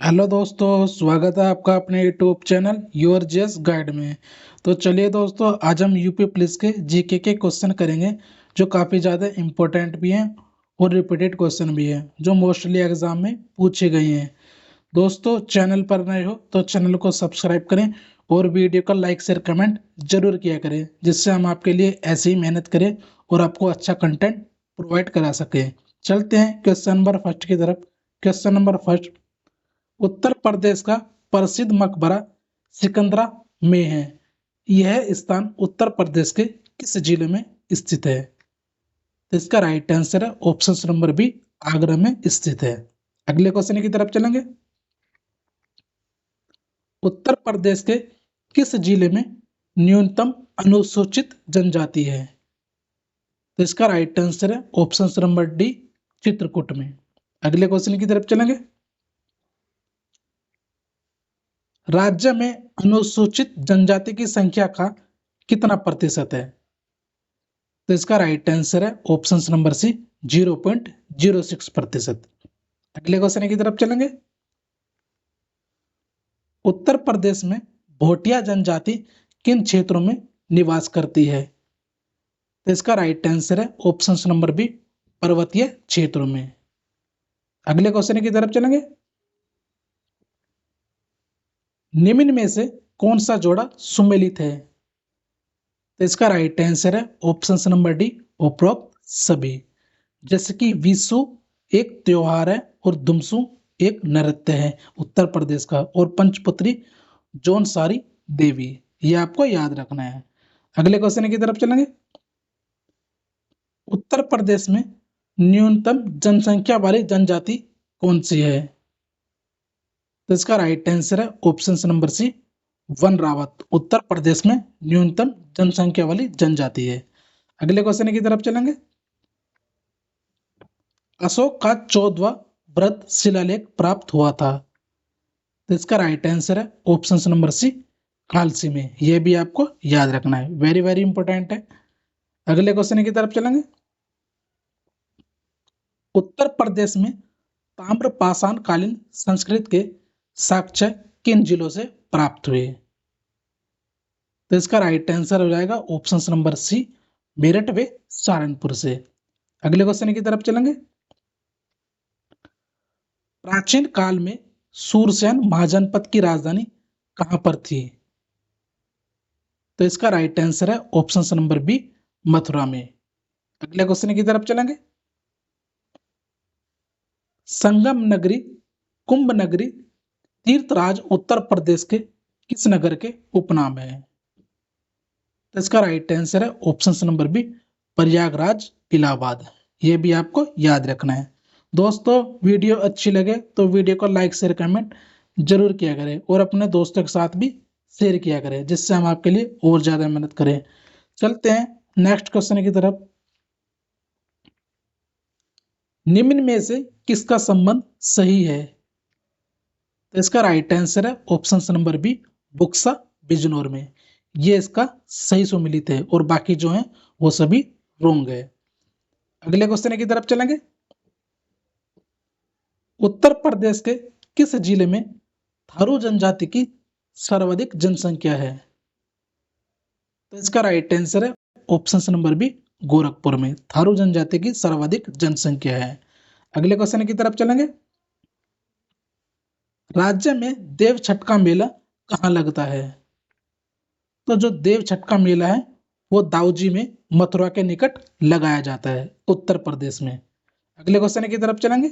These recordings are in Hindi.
हेलो दोस्तों, स्वागत है आपका अपने यूट्यूब चैनल योर जेस गाइड में। तो चलिए दोस्तों, आज हम यूपी पुलिस के जीके के क्वेश्चन करेंगे जो काफ़ी ज़्यादा इम्पोर्टेंट भी हैं और रिपीटेड क्वेश्चन भी हैं जो मोस्टली एग्जाम में पूछे गए हैं। दोस्तों, चैनल पर नए हो तो चैनल को सब्सक्राइब करें और वीडियो का लाइक शेयर कमेंट जरूर किया करें, जिससे हम आपके लिए ऐसे ही मेहनत करें और आपको अच्छा कंटेंट प्रोवाइड करा सकें। चलते हैं क्वेश्चन नंबर फर्स्ट की तरफ। Question number first, Uttar Pradesh का प्रसिद्ध मकबरा सिकंदरा में है। यह स्थान उत्तर प्रदेश के किस जिले में स्थित है? तो इसका राइट आंसर है ऑप्शन नंबर बी, आगरा में स्थित है। अगले क्वेश्चन की तरफ चलेंगे। उत्तर प्रदेश के किस जिले में न्यूनतम अनुसूचित जनजाति है? तो इसका राइट आंसर है ऑप्शन नंबर डी, चित्रकूट में। अगले क्वेश्चन की तरफ चलेंगे। राज्य में अनुसूचित जनजाति की संख्या का कितना प्रतिशत है? तो इसका राइट आंसर है ऑप्शन नंबर सी, 0.06%। अगले क्वेश्चन की तरफ चलेंगे। उत्तर प्रदेश में भोटिया जनजाति किन क्षेत्रों में निवास करती है? तो इसका राइट आंसर है ऑप्शन नंबर बी, पर्वतीय क्षेत्रों में। अगले क्वेश्चन की तरफ चलेंगे। निम्न में से कौन सा जोड़ा सुमेलित है? तो इसका राइट आंसर है ऑप्शन नंबर डी, उपरोक्त सभी। जैसे कि विशु एक त्योहार है और दुमसू एक नृत्य है उत्तर प्रदेश का, और पंचपुत्री जौनसारी देवी, ये आपको याद रखना है। अगले क्वेश्चन की तरफ चलेंगे। उत्तर प्रदेश में न्यूनतम जनसंख्या वाली जनजाति कौन सी है? तो इसका राइट आंसर है option number C, one Rawat. Uttar Pradesh में न्यूनतम जनसंख्या वाली जनजाति है। अगले क्वेश्चन की तरफ चलेंगे। अशोक का 14वां व्रत शिलालेख प्राप्त हुआ था। तो इसका राइट आंसर है ऑप्शन नंबर सी, कालसी में। यह भी आपको याद रखना है, वेरी वेरी इंपॉर्टेंट है। अगले क्वेश्चन की तरफ चलेंगे। उत्तर प्रदेश में ताम्रपाषाण कालीन संस्कृत के साक्ष्य किन जिलों से प्राप्त हुए? तो इसका राइट आंसर हो जाएगा ऑप्शन नंबर सी, मेरठ व सहारनपुर से। अगले क्वेश्चन की तरफ चलेंगे। प्राचीन काल में सूरसेन महाजनपद की राजधानी कहां पर थी? तो इसका राइट आंसर है ऑप्शन नंबर बी, मथुरा में। अगले क्वेश्चन की तरफ चलेंगे। संगम नगरी, कुंभ नगरी, तीर्थराज उत्तर प्रदेश के किस नगर के उपनाम है? तो इसका राइट आंसर है option number B, Prayagraj Allahabad. ये भी आपको याद रखना है। दोस्तों, वीडियो अच्छी लगे तो वीडियो को लाइक शेयर कमेंट जरूर किया करें और अपने दोस्तों के साथ भी शेयर किया करें, जिससे हम आपके लिए और ज़्यादा मेहनत करें। चलते हैं नेक्स्ट क्वेश्चन की तरफ। निम्न में से किसका संबंध सही है? तो इसका राइट आंसर है option number B, Buksa Bijnor में। ये इसका सही सुमेलित है और बाकी जो है वो सभी रोंग है। अगले क्वेश्चन की तरफ चलेंगे। उत्तर प्रदेश के किस जिले में थारू जनजाति की सर्वाधिक जनसंख्या है? तो इसका राइट आंसर है ऑप्शन नंबर बी, गोरखपुर में थारू जनजाति की सर्वाधिक जनसंख्या है। अगले क्वेश्चन की तरफ चलेंगे। राज्य में देव छठ का मेला कहाँ लगता है? तो जो देव छठ का मेला है वो दाऊजी में, मथुरा के निकट लगाया जाता है उत्तर प्रदेश में। अगले क्वेश्चन की तरफ चलेंगे।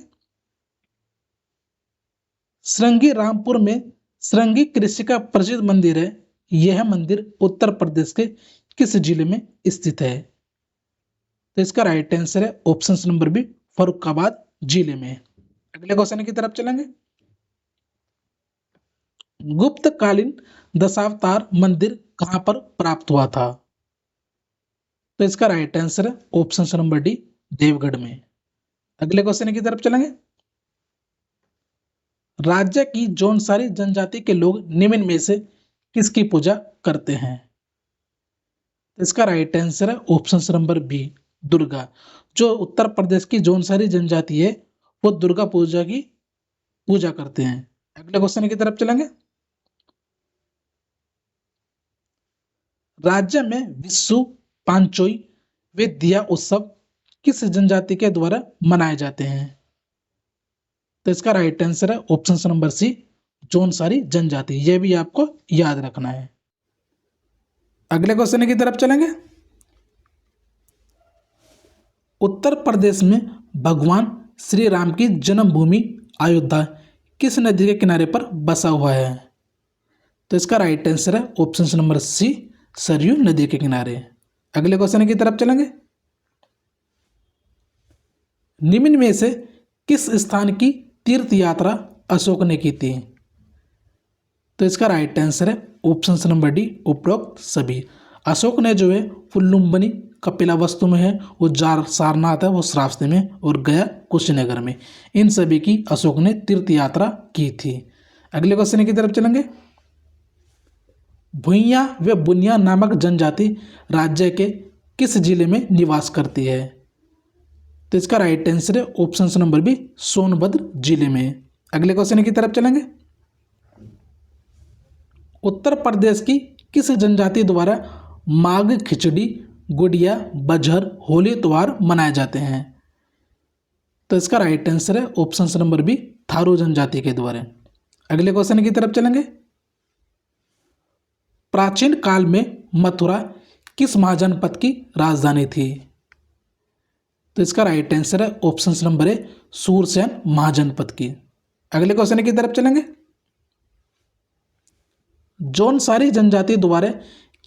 श्रृंगी रामपुर में श्रृंगी कृषि का प्रसिद्ध मंदिर है। यह मंदिर उत्तर प्रदेश के किस जिले में स्थित है? तो इसका राइट आंसर है ऑप्शन नंबर बी, फरुखाबाद जिले में। अगले क्वेश्चन की तरफ चलेंगे। गुप्तकालीन दशावतार मंदिर कहां पर प्राप्त हुआ था? तो इसका राइट आंसर है ऑप्शन नंबर डी, देवगढ़ में। अगले क्वेश्चन की तरफ चलेंगे। राज्य की जौनसारी जनजाति के लोग निम्न में से किसकी पूजा करते हैं? तो इसका राइट आंसर है ऑप्शन नंबर बी, दुर्गा। जो उत्तर प्रदेश की जौनसारी जनजाति है वो दुर्गा पूजा की पूजा करते हैं। अगले क्वेश्चन की तरफ चलेंगे। राज्य में विश्व पांचोई वे दिया उत्सव किस जनजाति के द्वारा मनाए जाते हैं? तो इसका राइट आंसर है ऑप्शन नंबर सी, जौनसारी जनजाति। यह भी आपको याद रखना है। अगले क्वेश्चन की तरफ चलेंगे। उत्तर प्रदेश में भगवान श्री राम की जन्मभूमि अयोध्या किस नदी के किनारे पर बसा हुआ है? तो इसका राइट आंसर है ऑप्शन नंबर सी, सरयू नदी के किनारे। अगले क्वेश्चन की तरफ चलेंगे। निम्न में से किस स्थान की तीर्थ यात्रा अशोक ने की थी? तो इसका राइट आंसर है ऑप्शन नंबर डी, उपरोक्त सभी। अशोक ने जो है फुल्लुम्बनी कपिलावस्तु में है, वो जार सारनाथ है वो उस रास्ते में, और गया कुशीनगर में। इन सभी की अशोक ने तीर्थ यात्रा की थी। अगले क्वेश्चन की तरफ चलेंगे। भुइयां व बुनिया नामक जनजाति राज्य के किस जिले में निवास करती है? तो इसका राइट आंसर है ऑप्शन नंबर बी, सोनभद्र जिले में। अगले क्वेश्चन की तरफ चलेंगे। उत्तर प्रदेश की किस जनजाति द्वारा माघ खिचड़ी, गुड़िया, बजहर, होली त्योहार मनाए जाते हैं? तो इसका राइट आंसर है ऑप्शन नंबर बी, थारू जनजाति के द्वारा। अगले क्वेश्चन की तरफ चलेंगे। प्राचीन काल में मथुरा किस महाजनपद की राजधानी थी? तो इसका राइट आंसर है ऑप्शन नंबर ए, सूरसेन महाजनपद की। अगले क्वेश्चन की तरफ चलेंगे। जौनसारी जनजाति द्वारा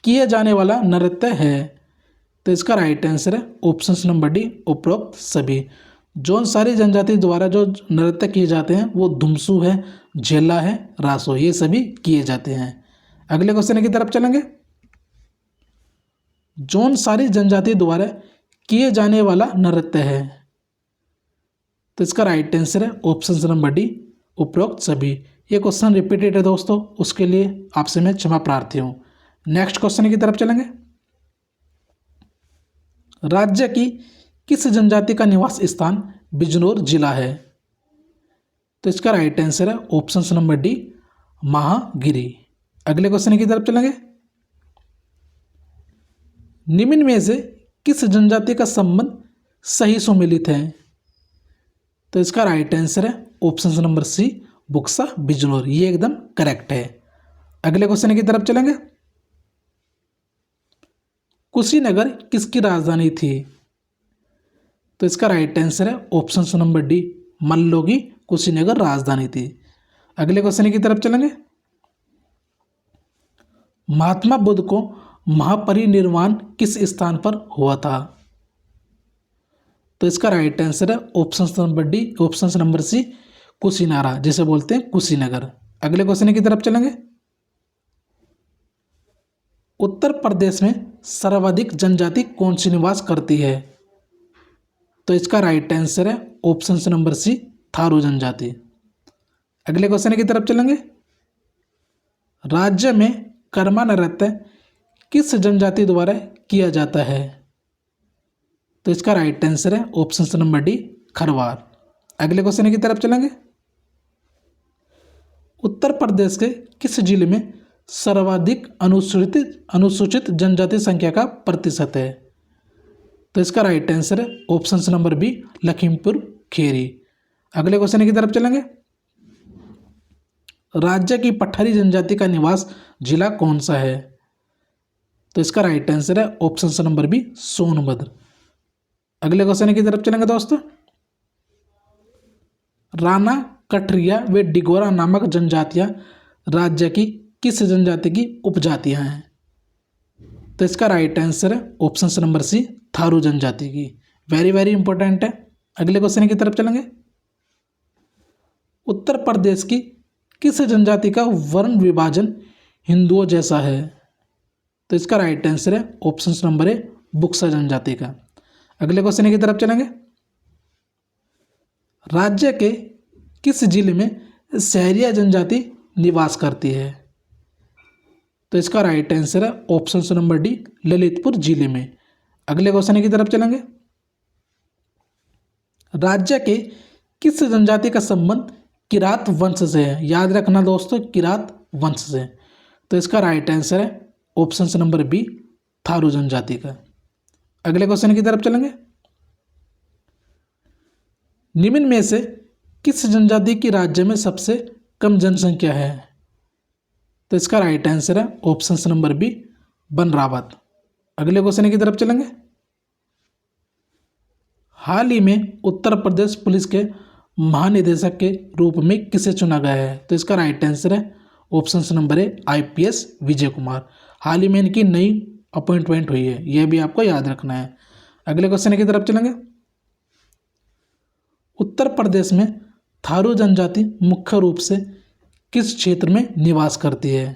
किए जाने वाला नृत्य है? तो इसका राइट आंसर है ऑप्शन नंबर डी, उपरोक्त सभी। जौनसारी जनजाति द्वारा जो नृत्य किए जाते हैं वो धुमसू है, झेला है, रासो, ये सभी किए जाते हैं। अगले क्वेश्चन की तरफ चलेंगे। जौनसारी जनजाति द्वारा किए जाने वाला नृत्य है? तो इसका राइट आंसर है ऑप्शन नंबर डी, उपरोक्त सभी। ये क्वेश्चन रिपीटेड है दोस्तों, उसके लिए आपसे मैं क्षमा प्रार्थी हूं। नेक्स्ट क्वेश्चन की तरफ चलेंगे। राज्य की किस जनजाति का निवास स्थान बिजनौर जिला है? तो इसका राइट आंसर है ऑप्शन नंबर डी, महागिरी। अगले क्वेश्चन की तरफ चलेंगे। निम्न में से किस जनजाति का संबंध सही सुमेलित है? तो इसका राइट आंसर है option number C, Buksa Bijnor. ये एकदम करेक्ट है। अगले क्वेश्चन की तरफ चलेंगे। कुशीनगर किसकी राजधानी थी? तो इसका राइट आंसर है ऑप्शन नंबर डी, मल्लो की कुशीनगर राजधानी थी। अगले क्वेश्चन की तरफ चलेंगे। महात्मा बुद्ध को महापरिनिर्वाण किस स्थान पर हुआ था? तो इसका राइट आंसर है option number D, option number C, Kushinara, जिसे बोलते हैं कुशीनगर। अगले क्वेश्चन की तरफ चलेंगे। उत्तर प्रदेश में सर्वाधिक जनजाति कौन सी निवास करती है? तो इसका राइट आंसर है ऑप्शन नंबर सी, थारू जनजाति। अगले क्वेश्चन की तरफ चलेंगे। राज्य में कर्मा नृत्य किस जनजाति द्वारा किया जाता है? तो इसका राइट आंसर है ऑप्शन नंबर डी, खरवार। अगले क्वेश्चन की तरफ चलेंगे। उत्तर प्रदेश के किस जिले में सर्वाधिक अनुसूचित जनजाति संख्या का प्रतिशत है? तो इसका राइट आंसर है option number B, Lakhimpur Kheri. अगले क्वेश्चन की तरफ चलेंगे। राज्य की पठारी जनजाति का निवास जिला कौन सा है? तो इसका राइट आंसर है ऑप्शन नंबर बी, सोनभद्र। अगले क्वेश्चन की तरफ चलेंगे दोस्तों। राणा, कठरिया व डिगोरा नामक जनजातियां राज्य की किस जनजाति की उपजातियां हैं? तो इसका राइट आंसर है ऑप्शन नंबर सी, थारू जनजाति की। वेरी वेरी इंपॉर्टेंट है। अगले क्वेश्चन की तरफ चलेंगे। उत्तर प्रदेश की किस जनजाति का वर्ण विभाजन हिंदुओं जैसा है? तो इसका राइट आंसर है ऑप्शन नंबर ए, बुक्सा जनजाति का। अगले क्वेश्चन की तरफ चलेंगे। राज्य के किस जिले में सहरिया जनजाति निवास करती है? तो इसका राइट आंसर है ऑप्शन नंबर डी, ललितपुर जिले में। अगले क्वेश्चन की तरफ चलेंगे। राज्य के किस जनजाति का संबंध किरात वंश से है। याद रखना दोस्तों, किरात वंश से। तो इसका राइट आंसर है ऑप्शन नंबर बी, थारू जनजाति का। अगले क्वेश्चन की तरफ चलेंगे। निम्न में से किस जनजाति की राज्य में सबसे कम जनसंख्या है? तो इसका राइट आंसर है ऑप्शन नंबर बी, बनरावत। अगले क्वेश्चन की तरफ चलेंगे। हाल ही में उत्तर प्रदेश पुलिस के महानिदेशक के रूप में किसे चुना गया है? तो इसका राइट आंसर है option number A, IPS Vijay Kumar. हाल ही में इनकी नई अपॉइंटमेंट हुई है, यह भी आपको याद रखना है। अगले क्वेश्चन की तरफ चलेंगे। उत्तर प्रदेश में थारू जनजाति मुख्य रूप से किस क्षेत्र में निवास करती है?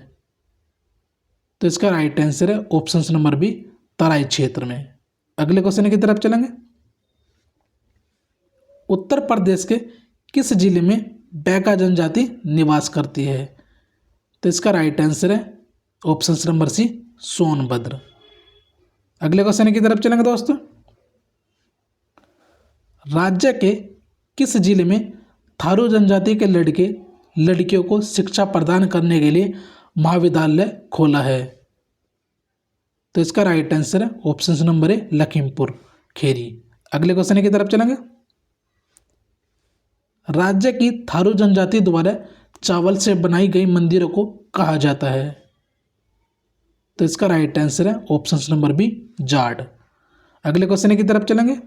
तो इसका राइट आंसर है ऑप्शन नंबर बी, तराई क्षेत्र में। अगले क्वेश्चन की तरफ चलेंगे। उत्तर प्रदेश के किस जिले में बैका जनजाति निवास करती है? तो इसका राइट आंसर है ऑप्शन नंबर सी, सोनभद्र। अगले क्वेश्चन की तरफ चलेंगे दोस्तों। राज्य के किस जिले में थारू जनजाति के लड़के लड़कियों को शिक्षा प्रदान करने के लिए महाविद्यालय खोला है? तो इसका राइट आंसर है option number A, Lakhimpur Kheri. अगले क्वेश्चन की तरफ चलेंगे। राज्य की थारू जनजाति द्वारा चावल से बनाई गई मंदिरों को कहा जाता है? तो इसका राइट आंसर है ऑप्शन नंबर बी, जाट। अगले क्वेश्चन की तरफ चलेंगे।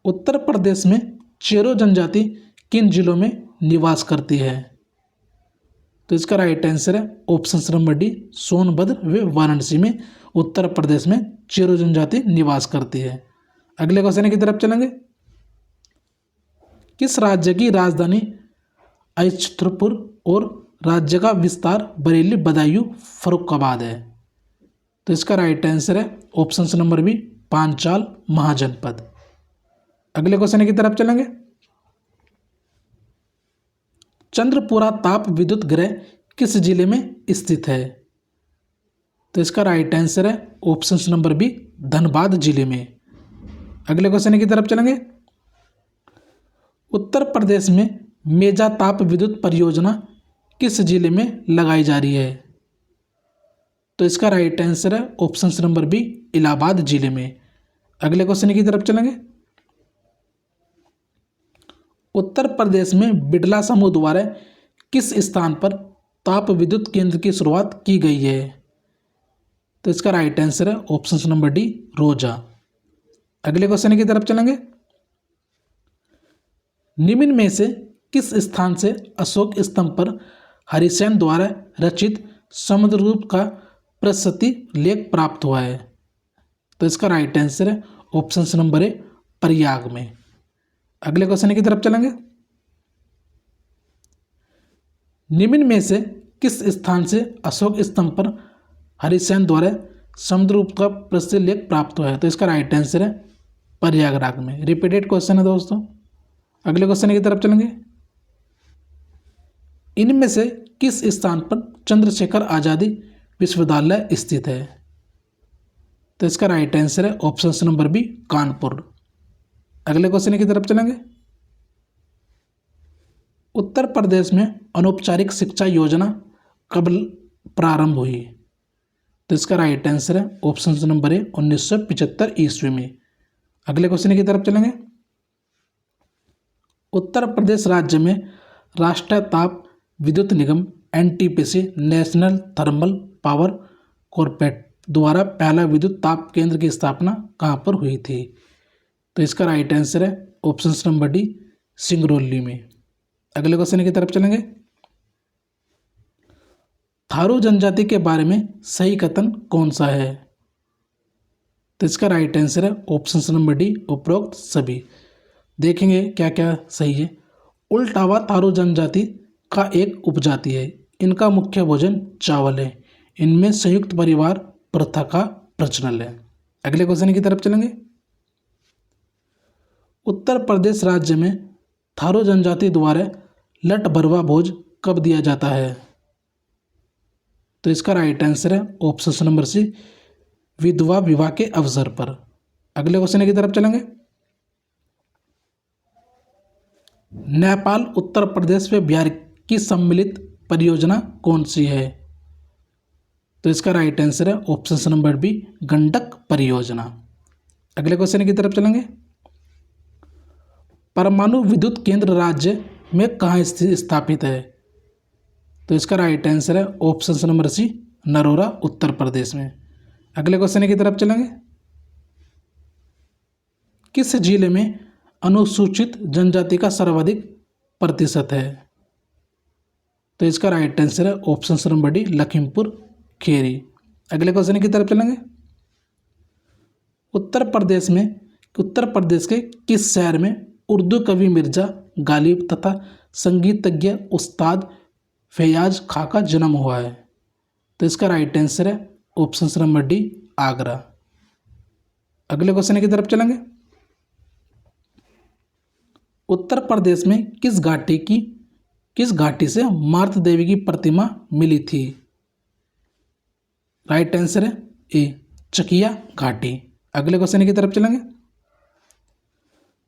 उत्तर प्रदेश में चेरो जनजाति किन जिलों में निवास करती है? तो इसका राइट आंसर है ऑप्शन नंबर डी, सोनभद्र व वाराणसी में उत्तर प्रदेश में चेरो जनजाति निवास करती है। अगले क्वेश्चन की तरफ चलेंगे। किस राज्य की राजधानी अछत्रपुर और राज्य का विस्तार बरेली, बदायूं, फर्रुखाबाद है? तो इसका राइट आंसर है ऑप्शन नंबर बी, पांचाल महाजनपद। अगले क्वेश्चन की तरफ चलेंगे। चंद्रपुरा ताप विद्युत गृह किस जिले में स्थित है? तो इसका राइट आंसर है ऑप्शन नंबर बी, धनबाद जिले में। अगले क्वेश्चन की तरफ चलेंगे। उत्तर प्रदेश में मेजा ताप विद्युत परियोजना किस जिले में लगाई जा रही है? तो इसका राइट आंसर है ऑप्शन नंबर बी, इलाहाबाद जिले में। अगले क्वेश्चन की तरफ चलेंगे। उत्तर प्रदेश में बिड़ला समूह द्वारा किस स्थान पर ताप विद्युत केंद्र की शुरुआत की गई है? तो इसका राइट आंसर है ऑप्शन नंबर डी, रोजा। अगले क्वेश्चन की तरफ चलेंगे। निम्न में से किस स्थान से अशोक स्तंभ पर हरिसेन द्वारा रचित समुद्रगुप्त का प्रशस्ति लेख प्राप्त हुआ है? तो इसका राइट आंसर है ऑप्शन नंबर ए, प्रयाग में। अगले क्वेश्चन की तरफ चलेंगे। निम्न में से किस स्थान से अशोक स्तंभ पर हरिसेन द्वारा समुद्रगुप्त का प्रशस्ति लेख प्राप्त हुआ है? तो इसका राइट आंसर है प्रयागराज में। रिपीटेड क्वेश्चन है दोस्तों। अगले क्वेश्चन की तरफ चलेंगे। इनमें से किस स्थान पर चंद्रशेखर आजादी विश्वविद्यालय स्थित है? तो इसका राइट आंसर है ऑप्शन नंबर बी, कानपुर। अगले क्वेश्चन की तरफ चलेंगे। उत्तर प्रदेश में अनौपचारिक शिक्षा योजना कब प्रारंभ हुई? तो इसका राइट आंसर है ऑप्शन नंबर ए, 1975 ईस्वी में। अगले क्वेश्चन की तरफ चलेंगे। उत्तर प्रदेश राज्य में राष्ट्रीय ताप विद्युत निगम NTPC, national thermal power corporation द्वारा पहला विद्युत ताप केंद्र की स्थापना कहाँ पर हुई थी? तो इसका राइट आंसर है ऑप्शन नंबर डी, सिंगरौली में। अगले क्वेश्चन की तरफ चलेंगे। थारू जनजाति के बारे में सही कथन कौन सा है? तो इसका राइट आंसर है ऑप्शन नंबर डी, उपरोक्त सभी। देखेंगे क्या क्या सही है। उल्टावा थारू जनजाति का एक उपजाति है। इनका मुख्य भोजन चावल है। इनमें संयुक्त परिवार प्रथा का प्रचलन है। अगले क्वेश्चन की तरफ चलेंगे। उत्तर प्रदेश राज्य में थारू जनजाति द्वारा लठ भरवा भोज कब दिया जाता है? तो इसका राइट आंसर है ऑप्शन नंबर सी, विधवा विवाह के अवसर पर। अगले क्वेश्चन की तरफ चलेंगे। नेपाल, उत्तर प्रदेश व बिहार की सम्मिलित परियोजना कौन सी है? तो इसका राइट आंसर है ऑप्शन नंबर बी, गंडक परियोजना। अगले क्वेश्चन की तरफ चलेंगे। परमाणु विद्युत केंद्र राज्य में कहाँ स्थापित है? तो इसका राइट आंसर है ऑप्शन नंबर सी, नरोरा, उत्तर प्रदेश में। अगले क्वेश्चन की तरफ चलेंगे। किस जिले में अनुसूचित जनजाति का सर्वाधिक प्रतिशत है? तो इसका राइट आंसर है option number D, Lakhimpur Kheri. अगले क्वेश्चन की तरफ चलेंगे। उत्तर प्रदेश के किस शहर में उर्दू कवि मिर्जा गालिब तथा संगीतज्ञ उस्ताद फैयाज खां का जन्म हुआ है? तो इसका राइट आंसर है ऑप्शन नंबर डी, आगरा। अगले क्वेश्चन की तरफ चलेंगे। उत्तर प्रदेश में किस घाटी से मार्त देवी की प्रतिमा मिली थी? राइट आंसर है ए, चकिया घाटी। अगले क्वेश्चन की तरफ चलेंगे।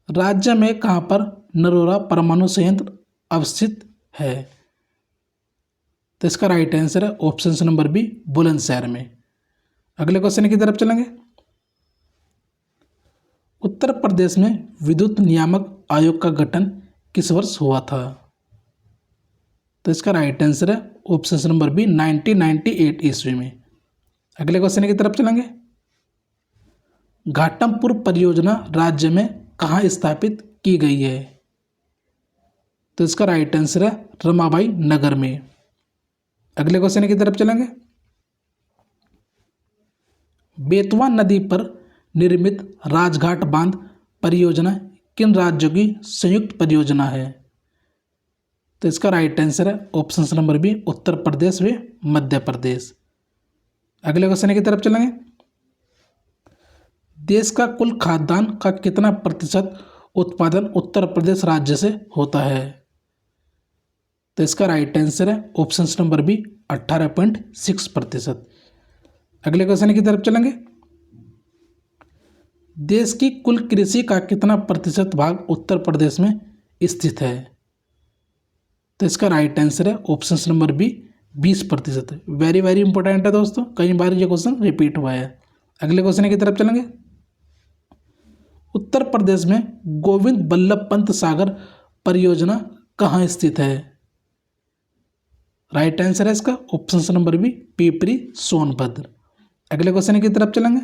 राज्य में कहां पर नरोरा परमाणु संयंत्र अवस्थित है? तो इसका राइट आंसर है ऑप्शन नंबर बी, बुलंदशहर में। अगले क्वेश्चन की तरफ चलेंगे। उत्तर प्रदेश में विद्युत नियामक आयोग का गठन किस वर्ष हुआ था? तो इसका राइट आंसर है ऑप्शन नंबर बी, 1998 ईस्वी में। अगले क्वेश्चन की तरफ चलेंगे। घाटमपुर परियोजना राज्य में कहाँ स्थापित की गई है? तो इसका राइट आंसर है रमाबाई नगर में। अगले क्वेश्चन की तरफ चलेंगे। बेतवा नदी पर निर्मित राजघाट बांध परियोजना किन राज्यों की संयुक्त परियोजना है? तो इसका राइट आंसर है option number B, Uttar Pradesh व मध्य प्रदेश। अगले क्वेश्चन की तरफ चलेंगे। देश का कुल खाद्यान्न का कितना प्रतिशत उत्पादन उत्तर प्रदेश राज्य से होता है? तो इसका राइट आंसर है ऑप्शन नंबर बी, 18.6%। अगले क्वेश्चन की तरफ चलेंगे। देश की कुल कृषि का कितना प्रतिशत भाग उत्तर प्रदेश में स्थित है? तो इसका राइट आंसर है option number B, 20%। Very very important है दोस्तों, कई बार ये क्वेश्चन रिपीट हुआ है। अगले क्वेश्चन की तरफ चलेंगे। उत्तर प्रदेश में गोविंद बल्लभ पंत सागर परियोजना कहाँ स्थित है? राइट आंसर है इसका option number B, Pipri Sonbhadra. अगले क्वेश्चन की तरफ चलेंगे।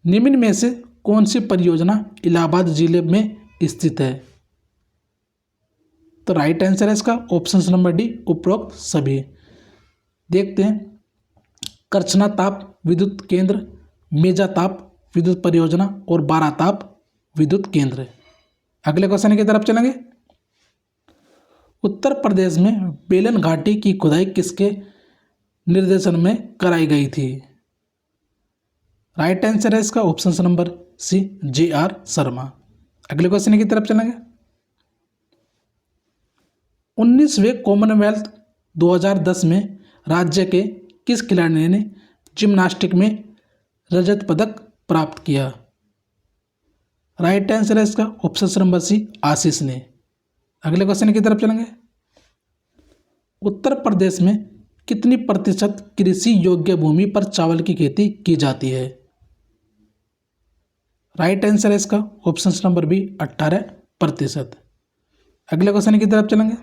निम्न में से कौन सी परियोजना इलाहाबाद जिले में स्थित है? तो राइट आंसर है इसका ऑप्शन नंबर डी, उपरोक्त सभी। देखते हैं। करछना ताप विद्युत केंद्र, मेजा ताप विद्युत परियोजना और बारा ताप विद्युत केंद्र। अगले क्वेश्चन की तरफ चलेंगे। उत्तर प्रदेश में बेलन घाटी की खुदाई किसके निर्देशन में कराई गई थी? राइट आंसर है इसका option number C, J R. Sharma. अगले क्वेश्चन की तरफ चलेंगे। 19वें कॉमनवेल्थ 2010 में राज्य के किस खिलाड़ी ने जिम्नास्टिक में रजत पदक प्राप्त किया? राइट आंसर है इसका ऑप्शन नंबर सी, आशीष ने। अगले क्वेश्चन की तरफ चलेंगे। उत्तर प्रदेश में कितनी प्रतिशत कृषि योग्य भूमि पर चावल की खेती की जाती है? राइट आंसर है इसका ऑप्शन नंबर बी, 18%। अगले क्वेश्चन की तरफ चलेंगे।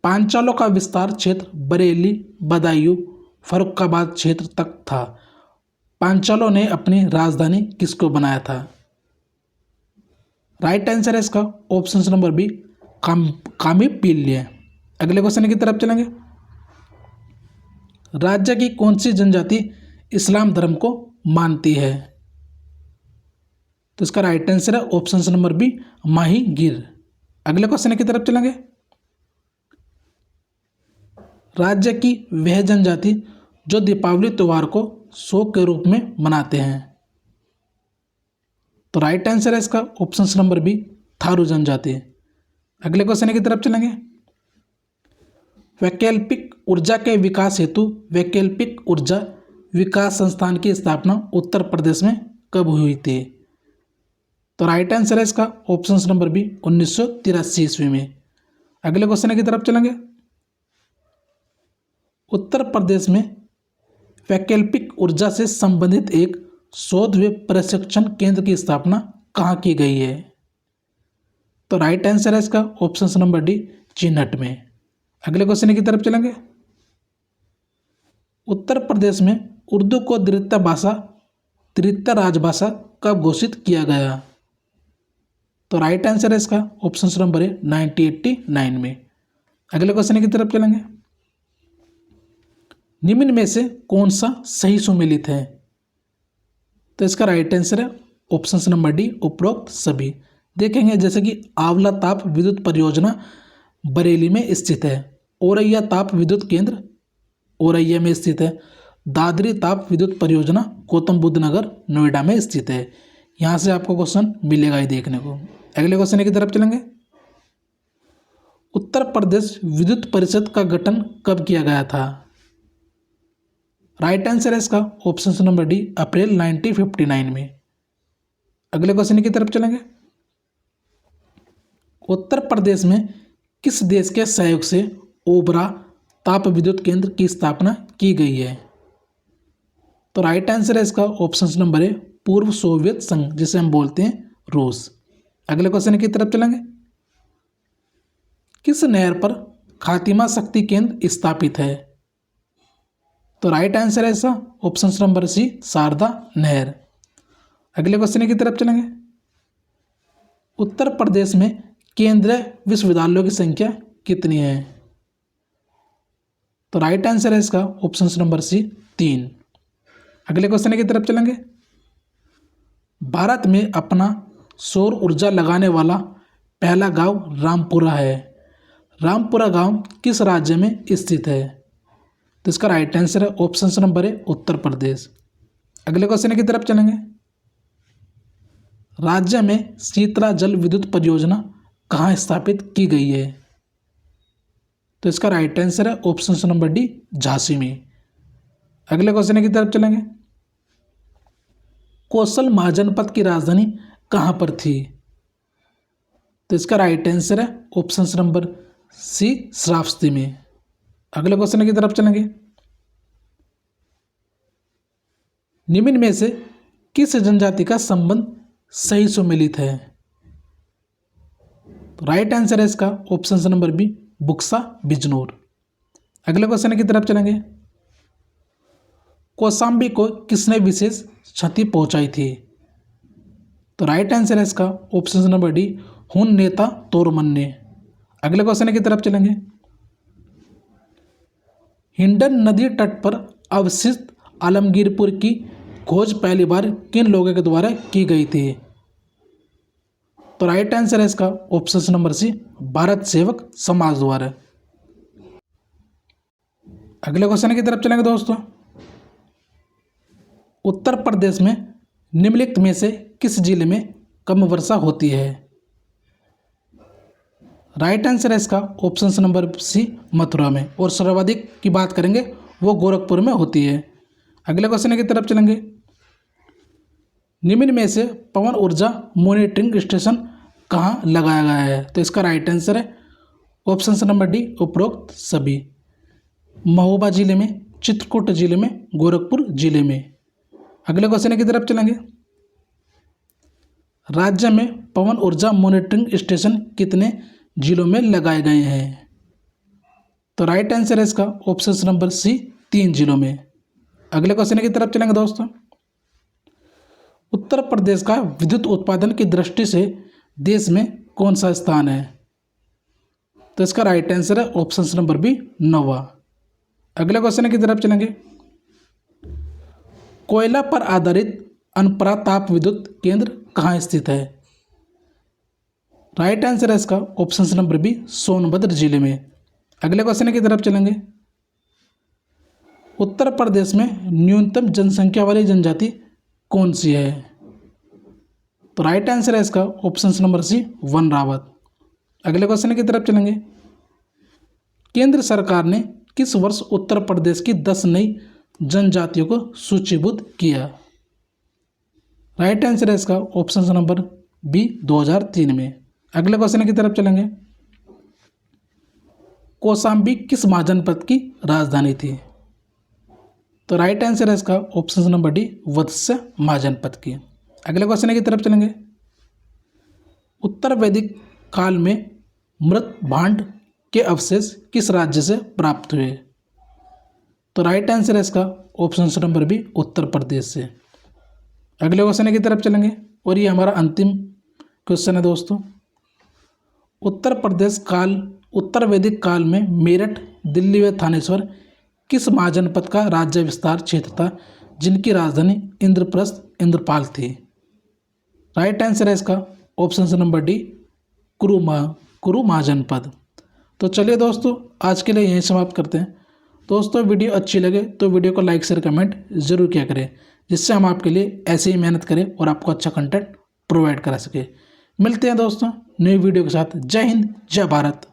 पांचालों का विस्तार क्षेत्र बरेली, बदायूं, फर्रुखाबाद क्षेत्र तक था। पांचालों ने अपनी राजधानी किसको बनाया था? राइट आंसर है इसका ऑप्शन नंबर बी, कामीपील्य। अगले क्वेश्चन की तरफ चलेंगे। राज्य की कौन सी जनजाति इस्लाम धर्म को मानती है? तो इसका राइट आंसर है ऑप्शन नंबर बी, माही गिर। अगले क्वेश्चन की तरफ चलेंगे। राज्य की वह जनजाति जो दीपावली त्योहार को शोक के रूप में मनाते हैं। तो राइट आंसर है इसका ऑप्शन नंबर बी, थारू जनजाति। अगले क्वेश्चन की तरफ चलेंगे। वैकल्पिक ऊर्जा के विकास हेतु वैकल्पिक ऊर्जा विकास संस्थान की स्थापना उत्तर प्रदेश में कब हुई थी? तो राइट आंसर है इसका ऑप्शन नंबर बी 1983 ईस्वी में। अगले क्वेश्चन की तरफ चलेंगे। उत्तर प्रदेश में वैकल्पिक ऊर्जा से संबंधित एक शोध व प्रशिक्षण केंद्र की स्थापना कहाँ की गई है? तो राइट आंसर है इसका ऑप्शन नंबर डी चिन्हट में। अगले क्वेश्चन की तरफ चलेंगे। उत्तर प्रदेश में उर्दू को तृतीय राजभाषा कब घोषित किया गया? तो राइट आंसर है इसका ऑप्शन नंबर है 1989 में। अगले क्वेश्चन की तरफ चलेंगे। निम्न में से कौन सा सही सुमेलित है? तो इसका राइट आंसर है ऑप्शन नंबर डी उपरोक्त सभी। देखेंगे जैसे कि आंवला ताप विद्युत परियोजना बरेली में स्थित है, औरैया ताप विद्युत केंद्र औरैया में स्थित है, दादरी ताप विद्युत परियोजना गौतम बुद्ध नगर नोएडा में स्थित है। यहाँ से आपको क्वेश्चन मिलेगा ही देखने को। अगले क्वेश्चन की तरफ चलेंगे। उत्तर प्रदेश विद्युत परिषद का गठन कब किया गया था? राइट आंसर है इसका ऑप्शन नंबर डी अप्रैल 1959 में। अगले क्वेश्चन की तरफ चलेंगे। उत्तर प्रदेश में किस देश के सहयोग से ओबरा ताप विद्युत केंद्र की स्थापना की गई है? तो राइट आंसर है इसका ऑप्शन नंबर है पूर्व सोवियत संघ, जिसे हम बोलते हैं रूस। अगले क्वेश्चन की तरफ चलेंगे। किस नहर पर खातिमा शक्ति केंद्र स्थापित है? तो राइट आंसर है इसका ऑप्शन नंबर सी शारदा नहर। अगले क्वेश्चन की तरफ चलेंगे। उत्तर प्रदेश में केंद्रीय विश्वविद्यालयों की संख्या कितनी है? तो राइट आंसर है इसका ऑप्शन नंबर सी 3। अगले क्वेश्चन की तरफ चलेंगे। भारत में अपना सौर ऊर्जा लगाने वाला पहला गांव रामपुरा है। रामपुरा गांव किस राज्य में स्थित है? तो इसका राइट आंसर है ऑप्शन नंबर है उत्तर प्रदेश। अगले क्वेश्चन की तरफ चलेंगे। राज्य में शीतला जल विद्युत परियोजना कहाँ स्थापित की गई है? तो इसका राइट आंसर है ऑप्शन नंबर डी झांसी में। अगले क्वेश्चन की तरफ चलेंगे। कौशल महाजनपद की राजधानी कहाँ पर थी? तो इसका राइट आंसर है ऑप्शन नंबर सी श्रावस्ती में। अगले क्वेश्चन की तरफ चलेंगे। निम्न में से किस जनजाति का संबंध सही सुमेलित है? तो राइट आंसर है इसका option number B Buksa Bijnor. अगले क्वेश्चन की तरफ चलेंगे। कौशाम्बी को किसने विशेष क्षति पहुंचाई थी? तो राइट आंसर है इसका ऑप्शन नंबर डी हुन नेता तोरमन ने। अगले क्वेश्चन की तरफ चलेंगे। हिंडन नदी तट पर अवशिष्ट आलमगीरपुर की खोज पहली बार किन लोगों के द्वारा की गई थी? तो राइट आंसर है इसका ऑप्शन नंबर सी भारत सेवक समाज द्वारा। अगले क्वेश्चन की तरफ चलेंगे दोस्तों। उत्तर प्रदेश में निम्नलिखित में से किस जिले में कम वर्षा होती है? राइट आंसर है इसका ऑप्शन नंबर सी मथुरा में, और सर्वाधिक की बात करेंगे वो गोरखपुर में होती है। अगले क्वेश्चन की तरफ चलेंगे। निम्न में से पवन ऊर्जा मॉनिटरिंग स्टेशन कहाँ लगाया गया है? तो इसका राइट आंसर है ऑप्शन नंबर डी उपरोक्त सभी। महोबा जिले में, चित्रकूट जिले में, गोरखपुर जिले में। अगले क्वेश्चन की तरफ चलेंगे। राज्य में पवन ऊर्जा मॉनिटरिंग स्टेशन कितने जिलों में लगाए गए हैं? तो राइट आंसर है इसका ऑप्शन नंबर सी 3 जिलों में। अगले क्वेश्चन की तरफ चलेंगे दोस्तों। उत्तर प्रदेश का विद्युत उत्पादन की दृष्टि से देश में कौन सा स्थान है? तो इसका राइट आंसर है ऑप्शन नंबर बी 9वां। अगले क्वेश्चन की तरफ चलेंगे। कोयला पर आधारित अनपरा ताप विद्युत केंद्र कहाँ स्थित है? राइट आंसर है इसका ऑप्शन नंबर बी सोनभद्र जिले में। अगले क्वेश्चन की तरफ चलेंगे। उत्तर प्रदेश में न्यूनतम जनसंख्या वाली जनजाति कौन सी है? तो राइट आंसर है इसका option number C one Rawat. अगले क्वेश्चन की तरफ चलेंगे। केंद्र सरकार ने किस वर्ष उत्तर प्रदेश की 10 नई जनजातियों को सूचीबद्ध किया? राइट आंसर है इसका ऑप्शन नंबर बी 2003 में। अगले क्वेश्चन की तरफ चलेंगे। कौशाम्बी किस महाजनपद की राजधानी थी? तो राइट आंसर है इसका ऑप्शन नंबर डी, वत्स्य महाजनपद की। अगले क्वेश्चन की तरफ चलेंगे। उत्तर वैदिक काल में मृत भांड के अवशेष किस राज्य से प्राप्त हुए? तो राइट आंसर है इसका option number B, Uttar Pradesh से। अगले क्वेश्चन की तरफ चलेंगे और ये हमारा अंतिम क्वेश्चन है दोस्तों। उत्तर वैदिक काल में मेरठ, दिल्ली व थानेश्वर किस महाजनपद का राज्य विस्तार क्षेत्र था जिनकी राजधानी इंद्रप्रस्थ इंद्रपाल थी? राइट आंसर है इसका ऑप्शन नंबर डी, कुरु महाजनपद। तो चलिए दोस्तों, आज के लिए यहीं समाप्त करते हैं। दोस्तों वीडियो अच्छी लगे तो वीडियो को लाइक शेयर कमेंट जरूर किया करें, जिससे हम आपके लिए ऐसे ही मेहनत करें और आपको अच्छा कंटेंट प्रोवाइड करा सके। मिलते हैं दोस्तों नई वीडियो के साथ। जय हिंद, जय भारत।